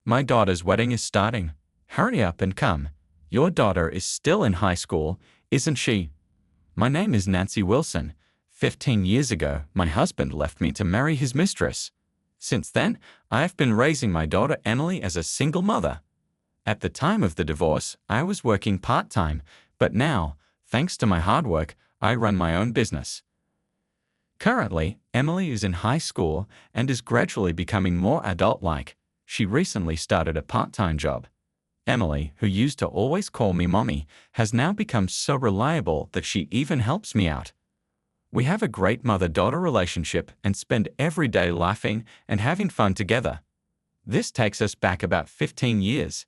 My daughter's wedding is starting. Hurry up and come. Your daughter is still in high school, isn't she? My name is Nancy Wilson. 15 years ago, my husband left me to marry his mistress. Since then, I have been raising my daughter Emily as a single mother. At the time of the divorce, I was working part-time, but now, thanks to my hard work, I run my own business. Currently, Emily is in high school and is gradually becoming more adult-like. She recently started a part-time job. Emily, who used to always call me mommy, has now become so reliable that she even helps me out. We have a great mother-daughter relationship and spend every day laughing and having fun together. This takes us back about 15 years.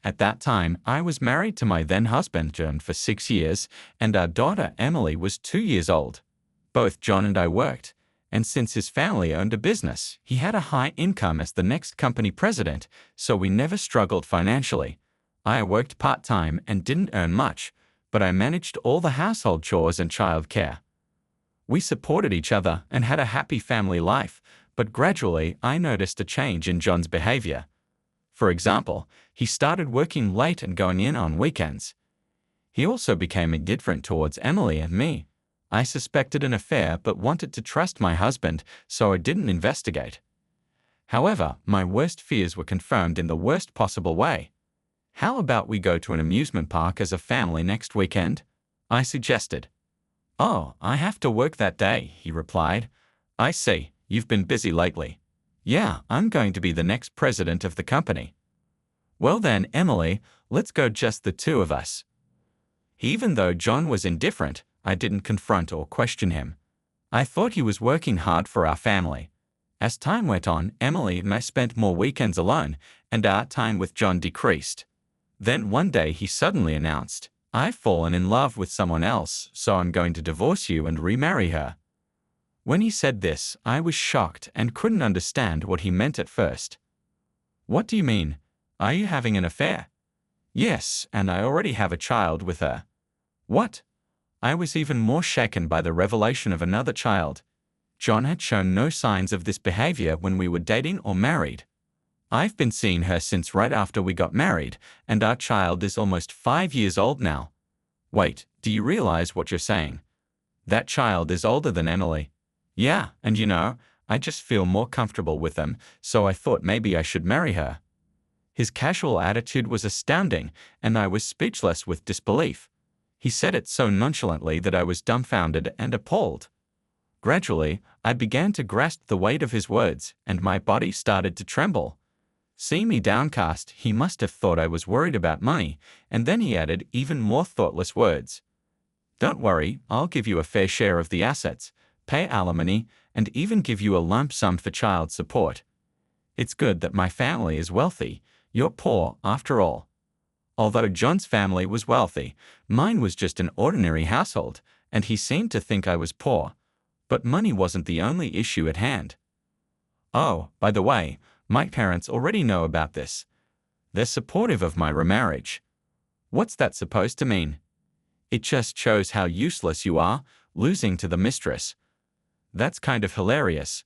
At that time, I was married to my then-husband John for 6 years, and our daughter Emily was 2 years old. Both John and I worked, and since his family owned a business, he had a high income as the next company president, so we never struggled financially. I worked part-time and didn't earn much, but I managed all the household chores and child care. We supported each other and had a happy family life, but gradually I noticed a change in John's behavior. For example, he started working late and going in on weekends. He also became indifferent towards Emily and me. I suspected an affair but wanted to trust my husband, so I didn't investigate. However, my worst fears were confirmed in the worst possible way. How about we go to an amusement park as a family next weekend? I suggested. Oh, I have to work that day, he replied. I see, you've been busy lately. Yeah, I'm going to be the next president of the company. Well then, Emily, let's go just the two of us. Even though John was indifferent, I didn't confront or question him. I thought he was working hard for our family. As time went on, Emily and I spent more weekends alone, and our time with John decreased. Then one day he suddenly announced, I've fallen in love with someone else, so I'm going to divorce you and remarry her. When he said this, I was shocked and couldn't understand what he meant at first. What do you mean? Are you having an affair? Yes, and I already have a child with her. What? I was even more shaken by the revelation of another child. John had shown no signs of this behavior when we were dating or married. I've been seeing her since right after we got married, and our child is almost 5 years old now. Wait, do you realize what you're saying? That child is older than Emily. Yeah, and I just feel more comfortable with them, so I thought maybe I should marry her. His casual attitude was astounding, and I was speechless with disbelief. He said it so nonchalantly that I was dumbfounded and appalled. Gradually, I began to grasp the weight of his words, and my body started to tremble. Seeing me downcast, he must have thought I was worried about money, and then he added even more thoughtless words. Don't worry, I'll give you a fair share of the assets, pay alimony, and even give you a lump sum for child support. It's good that my family is wealthy. You're poor, after all. Although John's family was wealthy, mine was just an ordinary household, and he seemed to think I was poor. But money wasn't the only issue at hand. Oh, by the way, my parents already know about this. They're supportive of my remarriage. What's that supposed to mean? It just shows how useless you are, losing to the mistress. That's kind of hilarious.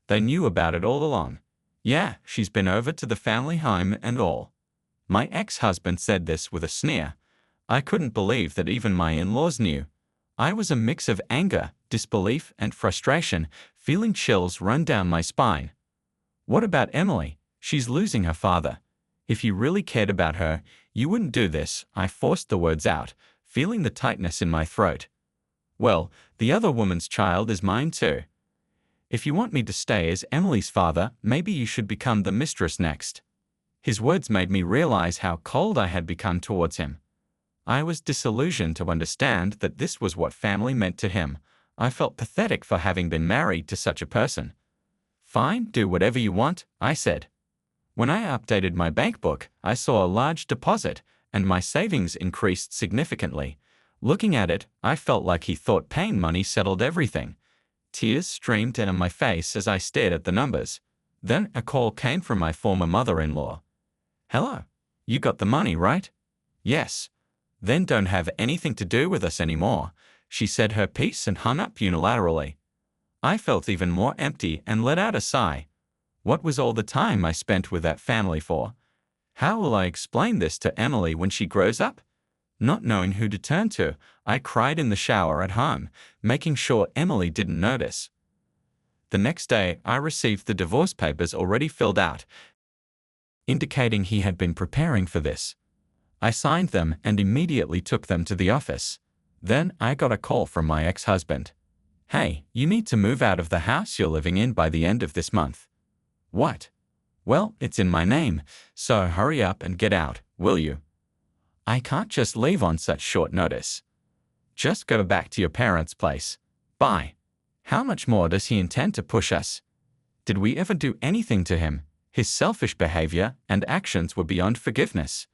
They knew about it all along. Yeah, she's been over to the family home and all. My ex-husband said this with a sneer. I couldn't believe that even my in-laws knew. I was a mix of anger, disbelief, and frustration, feeling chills run down my spine. What about Emily? She's losing her father. If you really cared about her, you wouldn't do this. I forced the words out, feeling the tightness in my throat. Well, the other woman's child is mine too. If you want me to stay as Emily's father, maybe you should become the mistress next. His words made me realize how cold I had become towards him. I was disillusioned to understand that this was what family meant to him. I felt pathetic for having been married to such a person. Fine, do whatever you want, I said. When I updated my bank book, I saw a large deposit, and my savings increased significantly. Looking at it, I felt like he thought paying money settled everything. Tears streamed down my face as I stared at the numbers. Then a call came from my former mother-in-law. Hello, you got the money, right? Yes. Then don't have anything to do with us anymore. She said her piece and hung up unilaterally. I felt even more empty and let out a sigh. What was all the time I spent with that family for? How will I explain this to Emily when she grows up? Not knowing who to turn to, I cried in the shower at home, making sure Emily didn't notice. The next day, I received the divorce papers already filled out, indicating he had been preparing for this. I signed them and immediately took them to the office. Then I got a call from my ex-husband. "Hey, you need to move out of the house you're living in by the end of this month." "What?" "Well, it's in my name, so hurry up and get out, will you?" "I can't just leave on such short notice." "Just go back to your parents' place. Bye." How much more does he intend to push us? Did we ever do anything to him? His selfish behavior and actions were beyond forgiveness.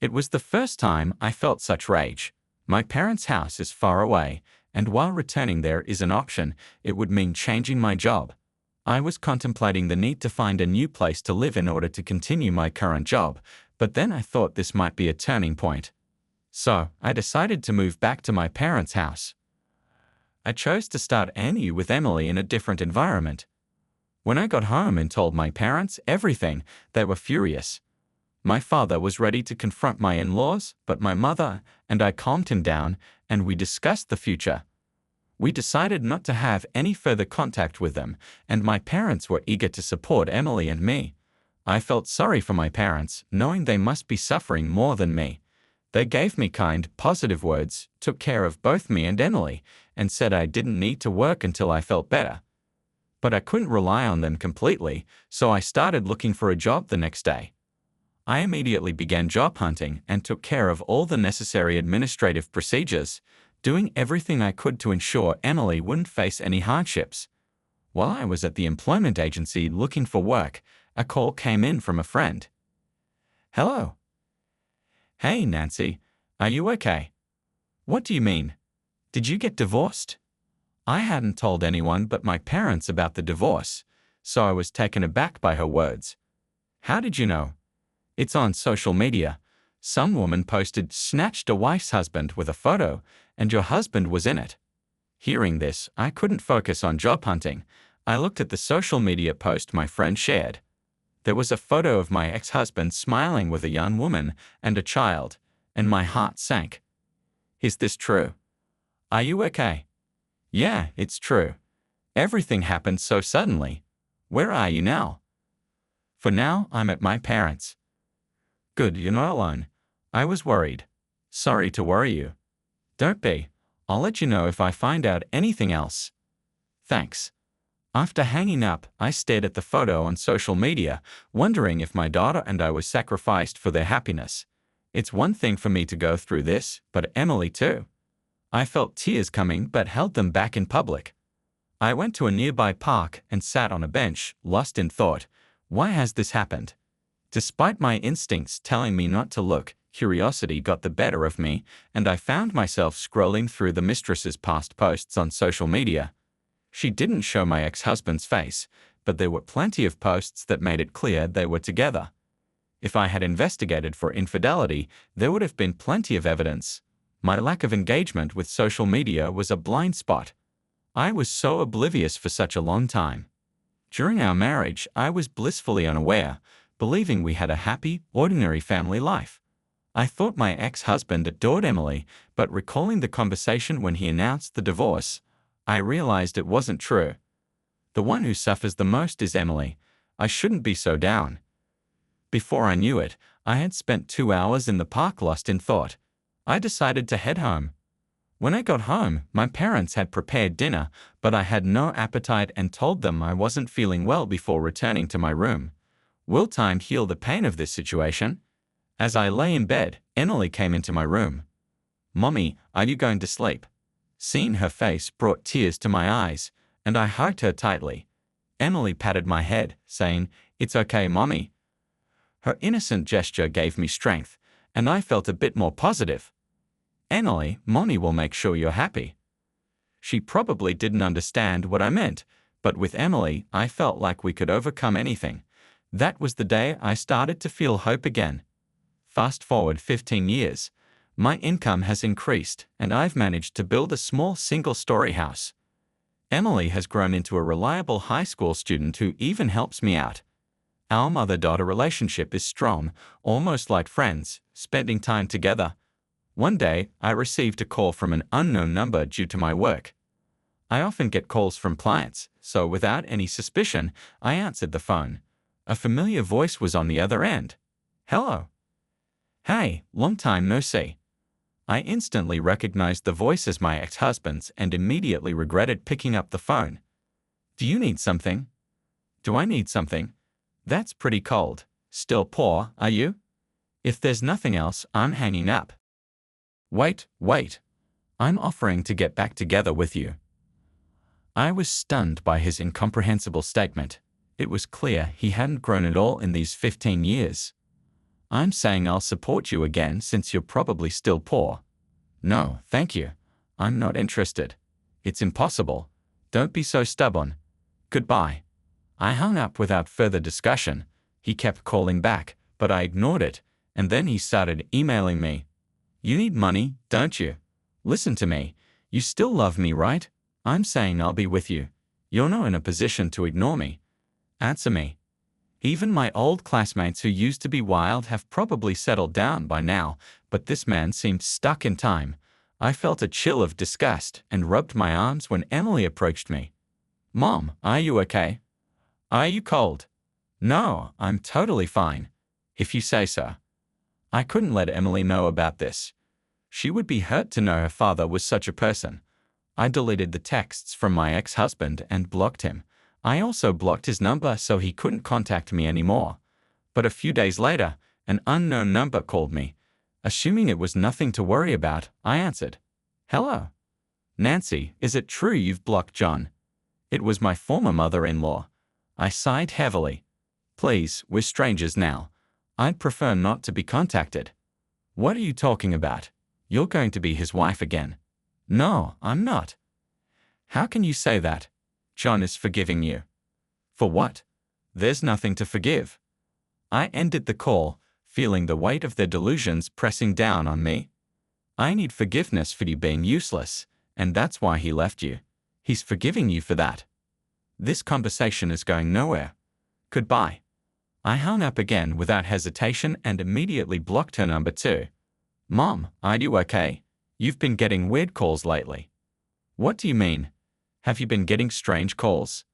It was the first time I felt such rage. My parents' house is far away, and while returning there is an option, it would mean changing my job. I was contemplating the need to find a new place to live in order to continue my current job, but then I thought this might be a turning point. So, I decided to move back to my parents' house. I chose to start anew with Emily in a different environment. When I got home and told my parents everything, they were furious. My father was ready to confront my in-laws, but my mother and I calmed him down, and we discussed the future. We decided not to have any further contact with them, and my parents were eager to support Emily and me. I felt sorry for my parents, knowing they must be suffering more than me. They gave me kind, positive words, took care of both me and Emily, and said I didn't need to work until I felt better. But I couldn't rely on them completely, so I started looking for a job the next day. I immediately began job hunting and took care of all the necessary administrative procedures, doing everything I could to ensure Emily wouldn't face any hardships. While I was at the employment agency looking for work, a call came in from a friend. "Hello." "Hey, Nancy, are you okay?" "What do you mean? Did you get divorced?" I hadn't told anyone but my parents about the divorce, so I was taken aback by her words. "How did you know?" "It's on social media. Some woman posted snatched a wife's husband with a photo, and your husband was in it." Hearing this, I couldn't focus on job hunting. I looked at the social media post my friend shared. There was a photo of my ex-husband smiling with a young woman and a child, and my heart sank. "Is this true? Are you okay?" "Yeah, it's true. Everything happened so suddenly. Where are you now?" "For now, I'm at my parents'." "Good, you're not alone. I was worried. Sorry to worry you." "Don't be. I'll let you know if I find out anything else." "Thanks." After hanging up, I stared at the photo on social media, wondering if my daughter and I were sacrificed for their happiness. It's one thing for me to go through this, but Emily too. I felt tears coming but held them back in public. I went to a nearby park and sat on a bench, lost in thought. Why has this happened? Despite my instincts telling me not to look, curiosity got the better of me, and I found myself scrolling through the mistress's past posts on social media. She didn't show my ex-husband's face, but there were plenty of posts that made it clear they were together. If I had investigated for infidelity, there would have been plenty of evidence. My lack of engagement with social media was a blind spot. I was so oblivious for such a long time. During our marriage, I was blissfully unaware, believing we had a happy, ordinary family life. I thought my ex-husband adored Emily, but recalling the conversation when he announced the divorce, I realized it wasn't true. The one who suffers the most is Emily. I shouldn't be so down. Before I knew it, I had spent 2 hours in the park lost in thought. I decided to head home. When I got home, my parents had prepared dinner, but I had no appetite and told them I wasn't feeling well before returning to my room. Will time heal the pain of this situation? As I lay in bed, Emily came into my room. "Mommy, are you going to sleep?" Seeing her face brought tears to my eyes, and I hugged her tightly. Emily patted my head, saying, "It's okay, Mommy." Her innocent gesture gave me strength, and I felt a bit more positive. "Emily, Mommy will make sure you're happy." She probably didn't understand what I meant, but with Emily, I felt like we could overcome anything. That was the day I started to feel hope again. Fast forward 15 years. My income has increased, and I've managed to build a small single-story house. Emily has grown into a reliable high school student who even helps me out. Our mother-daughter relationship is strong, almost like friends, spending time together. One day, I received a call from an unknown number due to my work. I often get calls from clients, so without any suspicion, I answered the phone. A familiar voice was on the other end. Hello. Hey, long time no see. I instantly recognized the voice as my ex-husband's and immediately regretted picking up the phone. Do you need something? Do I need something? That's pretty cold. Still poor, are you? If there's nothing else, I'm hanging up. Wait. I'm offering to get back together with you. I was stunned by his incomprehensible statement. It was clear he hadn't grown at all in these 15 years. I'm saying I'll support you again since you're probably still poor. No, thank you. I'm not interested. It's impossible. Don't be so stubborn. Goodbye. I hung up without further discussion. He kept calling back, but I ignored it, and then he started emailing me. You need money, don't you? Listen to me. You still love me, right? I'm saying I'll be with you. You're not in a position to ignore me. Answer me. Even my old classmates who used to be wild have probably settled down by now, but this man seemed stuck in time. I felt a chill of disgust and rubbed my arms when Emily approached me. Mom, are you okay? Are you cold? No, I'm totally fine. If you say so. I couldn't let Emily know about this. She would be hurt to know her father was such a person. I deleted the texts from my ex-husband and blocked him. I also blocked his number so he couldn't contact me anymore. But a few days later, an unknown number called me. Assuming it was nothing to worry about, I answered. Hello. Nancy, is it true you've blocked John? It was my former mother-in-law. I sighed heavily. Please, we're strangers now. I'd prefer not to be contacted. What are you talking about? You're going to be his wife again. No, I'm not. How can you say that? John is forgiving you. For what? There's nothing to forgive. I ended the call, feeling the weight of their delusions pressing down on me. I need forgiveness for you being useless, and that's why he left you. He's forgiving you for that. This conversation is going nowhere. Goodbye. I hung up again without hesitation and immediately blocked her number too. Mom, are you okay? You've been getting weird calls lately. What do you mean? Have you been getting strange calls?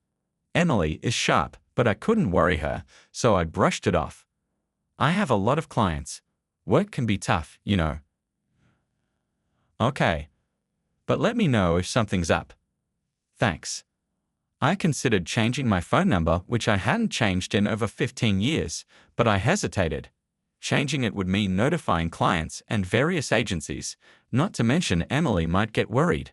Emily is sharp, but I couldn't worry her, so I brushed it off. I have a lot of clients. Work can be tough, you know. Okay. But let me know if something's up. Thanks. I considered changing my phone number, which I hadn't changed in over 15 years, but I hesitated. Changing it would mean notifying clients and various agencies, not to mention Emily might get worried.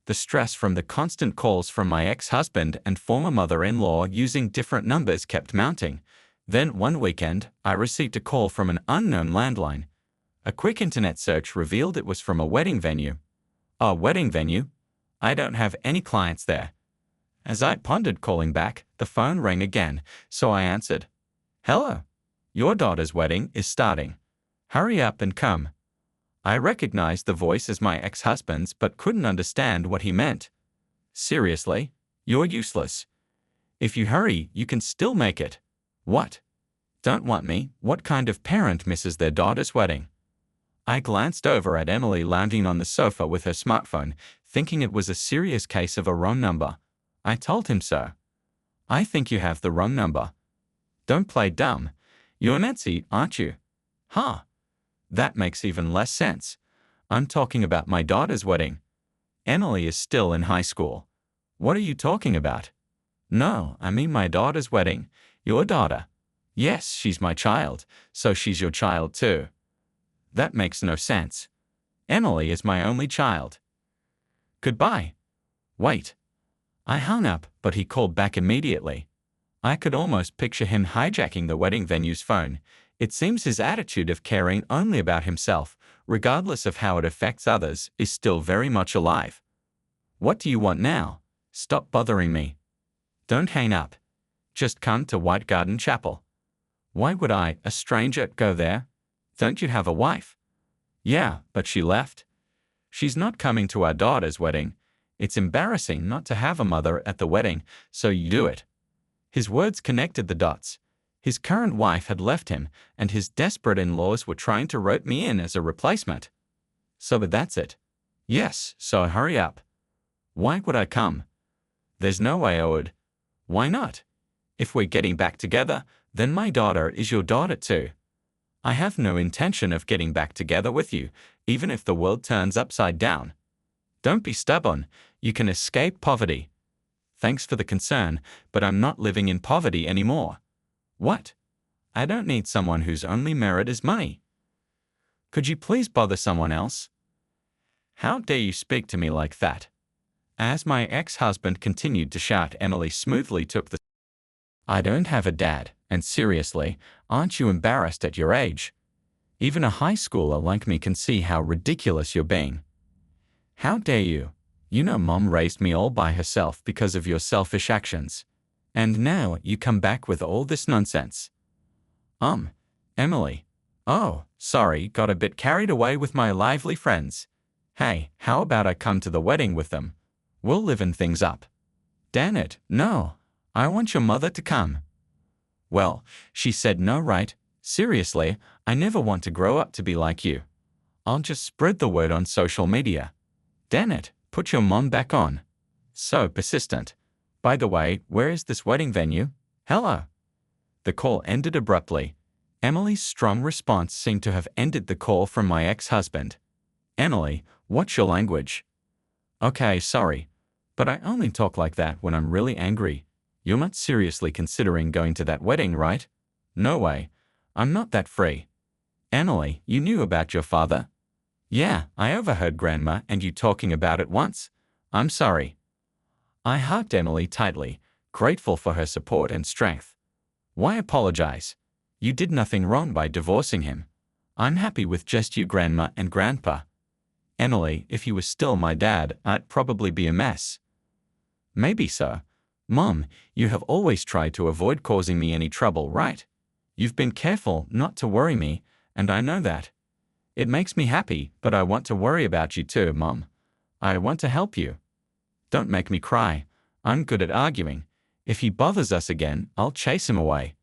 The stress from the constant calls from my ex-husband and former mother-in-law using different numbers kept mounting. Then one weekend, I received a call from an unknown landline. A quick internet search revealed it was from a wedding venue. A wedding venue? I don't have any clients there. As I pondered calling back, the phone rang again, so I answered. Hello. Your daughter's wedding is starting. Hurry up and come. I recognized the voice as my ex-husband's but couldn't understand what he meant. Seriously? You're useless. If you hurry, you can still make it. What? Don't want me? What kind of parent misses their daughter's wedding? I glanced over at Emily lounging on the sofa with her smartphone, thinking it was a serious case of a wrong number. I told him so. I think you have the wrong number. Don't play dumb. You're Nancy, aren't you? Huh. That makes even less sense. I'm talking about my daughter's wedding. Emily is still in high school. What are you talking about? No, I mean my daughter's wedding. Your daughter. Yes, she's my child, so she's your child too. That makes no sense. Emily is my only child. Goodbye. Wait. I hung up, but he called back immediately. I could almost picture him hijacking the wedding venue's phone. It seems his attitude of caring only about himself, regardless of how it affects others, is still very much alive. What do you want now? Stop bothering me. Don't hang up. Just come to White Garden Chapel. Why would I, a stranger, go there? Don't you have a wife? Yeah, but she left. She's not coming to our daughter's wedding. It's embarrassing not to have a mother at the wedding, so you do it. His words connected the dots. His current wife had left him, and his desperate in-laws were trying to rope me in as a replacement. So but that's it. Yes, so hurry up. Why would I come? There's no way I would. Why not? If we're getting back together, then my daughter is your daughter too. I have no intention of getting back together with you, even if the world turns upside down. Don't be stubborn. You can escape poverty. Thanks for the concern, but I'm not living in poverty anymore. What? I don't need someone whose only merit is money. Could you please bother someone else? How dare you speak to me like that? As my ex-husband continued to shout, Emily smoothly took the... I don't have a dad, and seriously, aren't you embarrassed at your age? Even a high schooler like me can see how ridiculous you're being. How dare you? You know Mom raised me all by herself because of your selfish actions. And now you come back with all this nonsense. Emily. Oh, sorry, got a bit carried away with my lively friends. Hey, how about I come to the wedding with them? We'll liven things up. Damn it, no. I want your mother to come. Well, she said no, right? Seriously, I never want to grow up to be like you. I'll just spread the word on social media. Damn it, put your mom back on. So persistent. By the way, where is this wedding venue? Hello. The call ended abruptly. Emily's strong response seemed to have ended the call from my ex-husband. Emily, what's your language? Okay, sorry, but I only talk like that when I'm really angry. You're not seriously considering going to that wedding, right? No way. I'm not that free. Emily, you knew about your father? Yeah, I overheard Grandma and you talking about it once. I'm sorry. I hugged Emily tightly, grateful for her support and strength. Why apologize? You did nothing wrong by divorcing him. I'm happy with just you, Grandma and Grandpa. Emily, if he was still my dad, I'd probably be a mess. Maybe so. Mom, you have always tried to avoid causing me any trouble, right? You've been careful not to worry me, and I know that. It makes me happy, but I want to worry about you too, Mom. I want to help you. Don't make me cry. I'm good at arguing. If he bothers us again, I'll chase him away.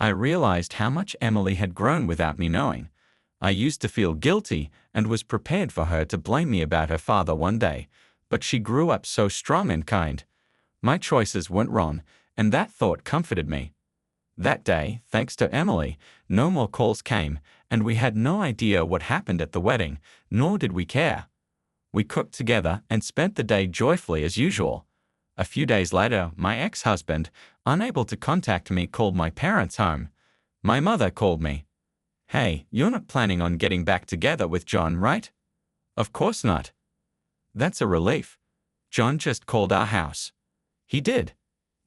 I realized how much Emily had grown without me knowing. I used to feel guilty and was prepared for her to blame me about her father one day, but she grew up so strong and kind. My choices weren't wrong, and that thought comforted me. That day, thanks to Emily, no more calls came, and we had no idea what happened at the wedding, nor did we care. We cooked together and spent the day joyfully as usual. A few days later, my ex-husband, unable to contact me, called my parents home. My mother called me. Hey, you're not planning on getting back together with John, right? Of course not. That's a relief. John just called our house. He did?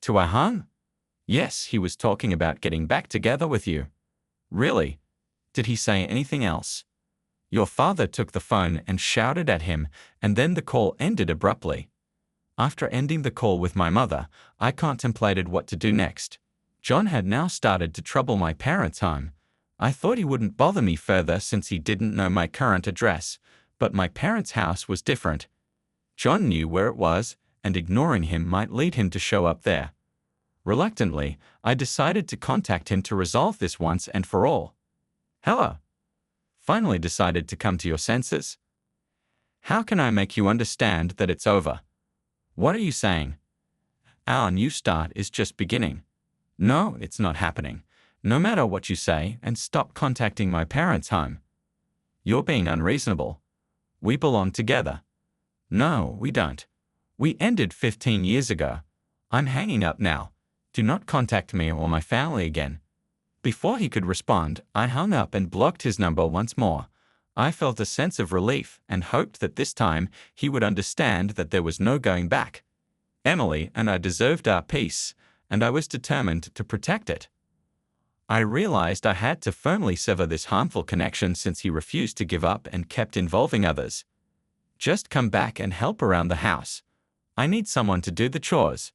To our home? Yes, he was talking about getting back together with you. Really? Did he say anything else? Your father took the phone and shouted at him, and then the call ended abruptly. After ending the call with my mother, I contemplated what to do next. John had now started to trouble my parents' home. I thought he wouldn't bother me further since he didn't know my current address, but my parents' house was different. John knew where it was, and ignoring him might lead him to show up there. Reluctantly, I decided to contact him to resolve this once and for all. Hello. Finally decided to come to your senses? How can I make you understand that it's over? What are you saying? Our new start is just beginning. No, it's not happening. No matter what you say, and stop contacting my parents' home. You're being unreasonable. We belong together. No, we don't. We ended 15 years ago. I'm hanging up now. Do not contact me or my family again. Before he could respond, I hung up and blocked his number once more. I felt a sense of relief and hoped that this time he would understand that there was no going back. Emily and I deserved our peace, and I was determined to protect it. I realized I had to firmly sever this harmful connection since he refused to give up and kept involving others. Just come back and help around the house. I need someone to do the chores.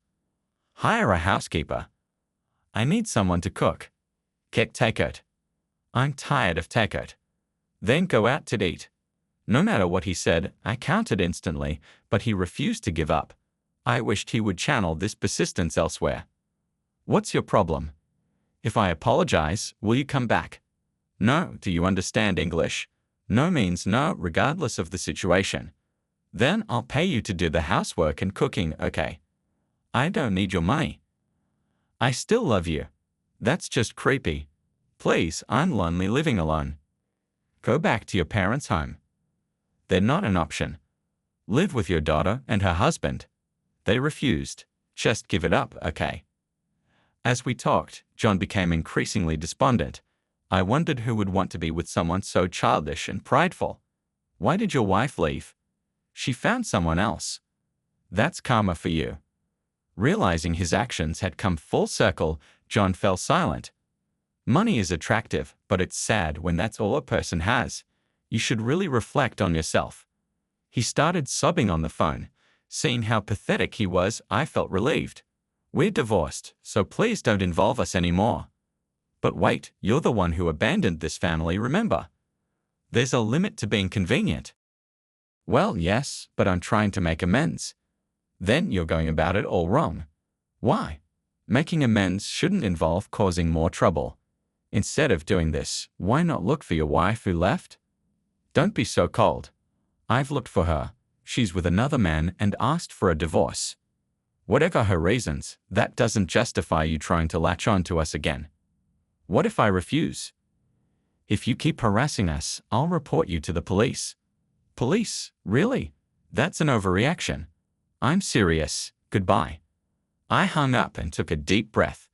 Hire a housekeeper. I need someone to cook. Get takeout. I'm tired of takeout. Then go out to eat. No matter what he said, I countered instantly, but he refused to give up. I wished he would channel this persistence elsewhere. What's your problem? If I apologize, will you come back? No. Do you understand English? No means no, regardless of the situation. Then I'll pay you to do the housework and cooking, okay? I don't need your money. I still love you. That's just creepy. Please, I'm lonely living alone. Go back to your parents' home. They're not an option. Live with your daughter and her husband. They refused. Just give it up, okay? As we talked, John became increasingly despondent. I wondered who would want to be with someone so childish and prideful. Why did your wife leave? She found someone else. That's karma for you. Realizing his actions had come full circle, John fell silent. Money is attractive, but it's sad when that's all a person has. You should really reflect on yourself. He started sobbing on the phone. Seeing how pathetic he was, I felt relieved. We're divorced, so please don't involve us anymore. But wait, you're the one who abandoned this family, remember? There's a limit to being convenient. Well, yes, but I'm trying to make amends. Then you're going about it all wrong. Why? Making amends shouldn't involve causing more trouble. Instead of doing this, why not look for your wife who left? Don't be so cold. I've looked for her. She's with another man and asked for a divorce. Whatever her reasons, that doesn't justify you trying to latch on to us again. What if I refuse? If you keep harassing us, I'll report you to the police. Police? Really? That's an overreaction. I'm serious. Goodbye. I hung up and took a deep breath.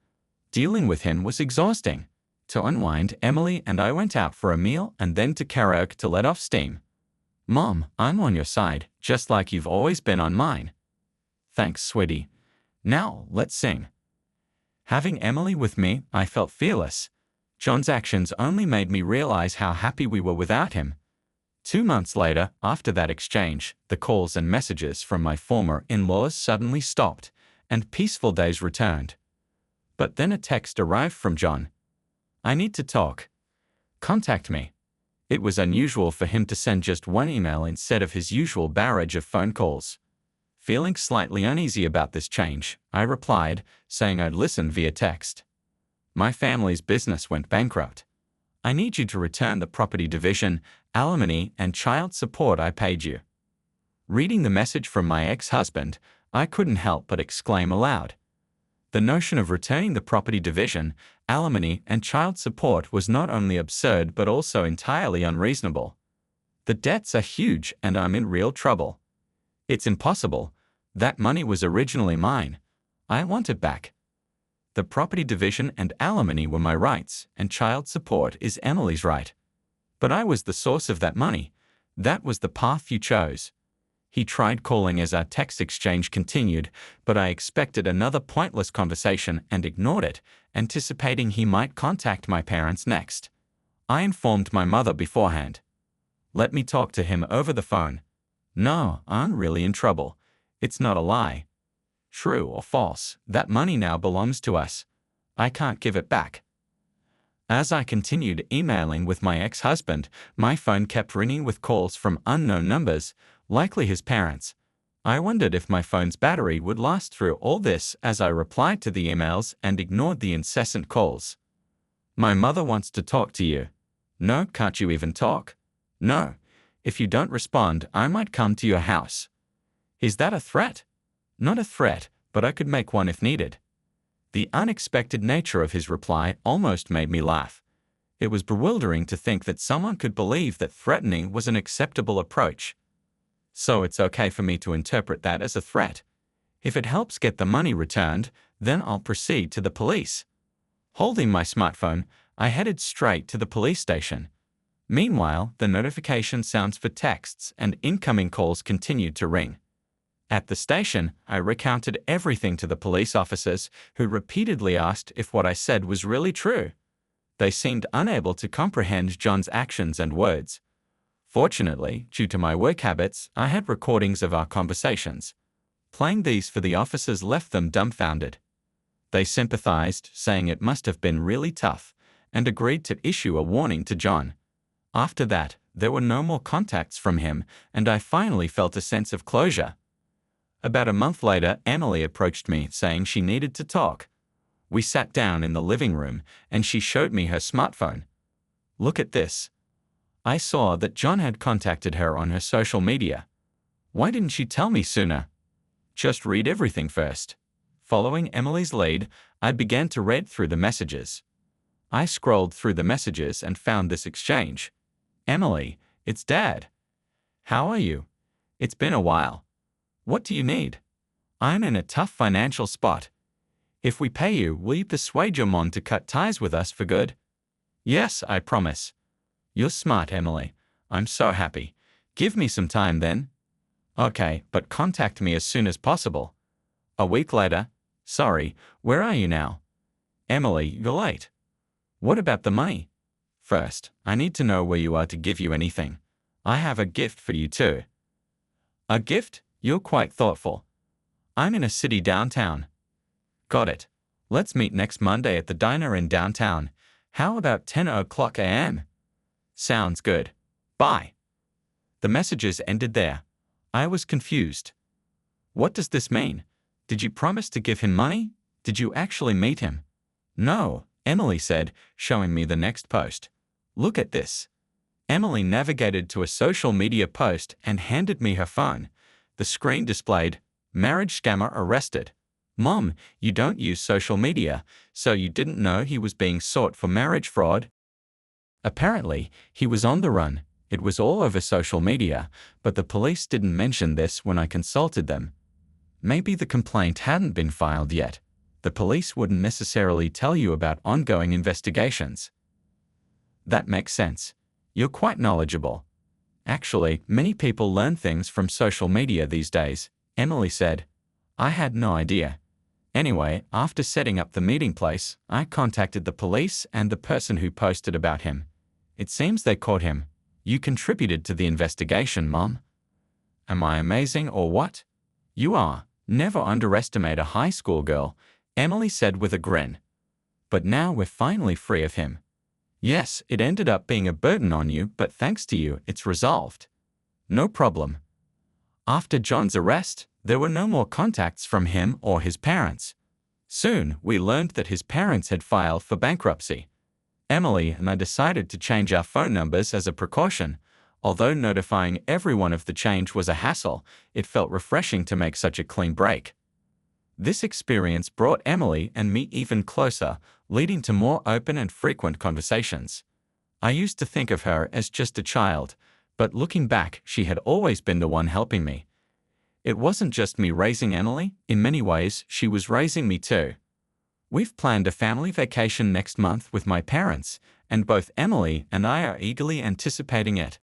Dealing with him was exhausting. To unwind, Emily and I went out for a meal and then to karaoke to let off steam. Mom, I'm on your side, just like you've always been on mine. Thanks, sweetie. Now, let's sing. Having Emily with me, I felt fearless. John's actions only made me realize how happy we were without him. 2 months later, after that exchange, the calls and messages from my former in-laws suddenly stopped, and peaceful days returned. But then a text arrived from John. I need to talk. Contact me. It was unusual for him to send just one email instead of his usual barrage of phone calls. Feeling slightly uneasy about this change, I replied, saying I'd listen via text. My family's business went bankrupt. I need you to return the property division, alimony, and child support I paid you. Reading the message from my ex-husband, I couldn't help but exclaim aloud. The notion of returning the property division, alimony, and child support was not only absurd but also entirely unreasonable. The debts are huge and I'm in real trouble. It's impossible. That money was originally mine. I want it back. The property division and alimony were my rights, and child support is Emily's right. But I was the source of that money. That was the path you chose. He tried calling as our text exchange continued, but I expected another pointless conversation and ignored it, anticipating he might contact my parents next. I informed my mother beforehand. Let me talk to him over the phone. No, I'm really in trouble. It's not a lie. True or false, that money now belongs to us. I can't give it back. As I continued emailing with my ex-husband, my phone kept ringing with calls from unknown numbers, likely his parents. I wondered if my phone's battery would last through all this as I replied to the emails and ignored the incessant calls. My mother wants to talk to you. No, can't you even talk? No. If you don't respond, I might come to your house. Is that a threat? Not a threat, but I could make one if needed. The unexpected nature of his reply almost made me laugh. It was bewildering to think that someone could believe that threatening was an acceptable approach. So it's okay for me to interpret that as a threat. If it helps get the money returned, then I'll proceed to the police. Holding my smartphone, I headed straight to the police station. Meanwhile, the notification sounds for texts and incoming calls continued to ring. At the station, I recounted everything to the police officers, who repeatedly asked if what I said was really true. They seemed unable to comprehend John's actions and words. Fortunately, due to my work habits, I had recordings of our conversations. Playing these for the officers left them dumbfounded. They sympathized, saying it must have been really tough, and agreed to issue a warning to John. After that, There were no more contacts from him, and I finally felt a sense of closure. About a month later, Emily approached me saying she needed to talk. We sat down in the living room, and she showed me her smartphone. Look at this. I saw that John had contacted her on her social media. Why didn't she tell me sooner? Just read everything first. Following Emily's lead, I began to read through the messages. I scrolled through the messages and found this exchange. Emily, it's Dad. How are you? It's been a while. What do you need? I'm in a tough financial spot. If we pay you, will you persuade your mom to cut ties with us for good? Yes, I promise. You're smart, Emily. I'm so happy. Give me some time then. Okay, but contact me as soon as possible. A week later. Sorry, where are you now? Emily, you're late. What about the money? First, I need to know where you are to give you anything. I have a gift for you too. A gift? You're quite thoughtful. I'm in a city downtown. Got it. Let's meet next Monday at the diner in downtown. How about 10 o'clock a.m.? Sounds good. Bye. The messages ended there. I was confused. What does this mean? Did you promise to give him money? Did you actually meet him? No, Emily said, showing me the next post. Look at this. Emily navigated to a social media post and handed me her phone. The screen displayed, "Marriage scammer arrested." Mom, you don't use social media, so you didn't know he was being sought for marriage fraud? Apparently, he was on the run. It was all over social media, but the police didn't mention this when I consulted them. Maybe the complaint hadn't been filed yet. The police wouldn't necessarily tell you about ongoing investigations. That makes sense. You're quite knowledgeable. Actually, many people learn things from social media these days, Emily said. I had no idea. Anyway, after setting up the meeting place, I contacted the police and the person who posted about him. It seems they caught him. You contributed to the investigation, Mom. Am I amazing or what? You are. Never underestimate a high school girl, Emily said with a grin. But now we're finally free of him. Yes, it ended up being a burden on you, but thanks to you, it's resolved. No problem. After John's arrest, there were no more contacts from him or his parents. Soon, we learned that his parents had filed for bankruptcy. Emily and I decided to change our phone numbers as a precaution. Although notifying everyone of the change was a hassle, it felt refreshing to make such a clean break. This experience brought Emily and me even closer, leading to more open and frequent conversations. I used to think of her as just a child, but looking back, she had always been the one helping me. It wasn't just me raising Emily, in many ways, she was raising me too. We've planned a family vacation next month with my parents, and both Emily and I are eagerly anticipating it.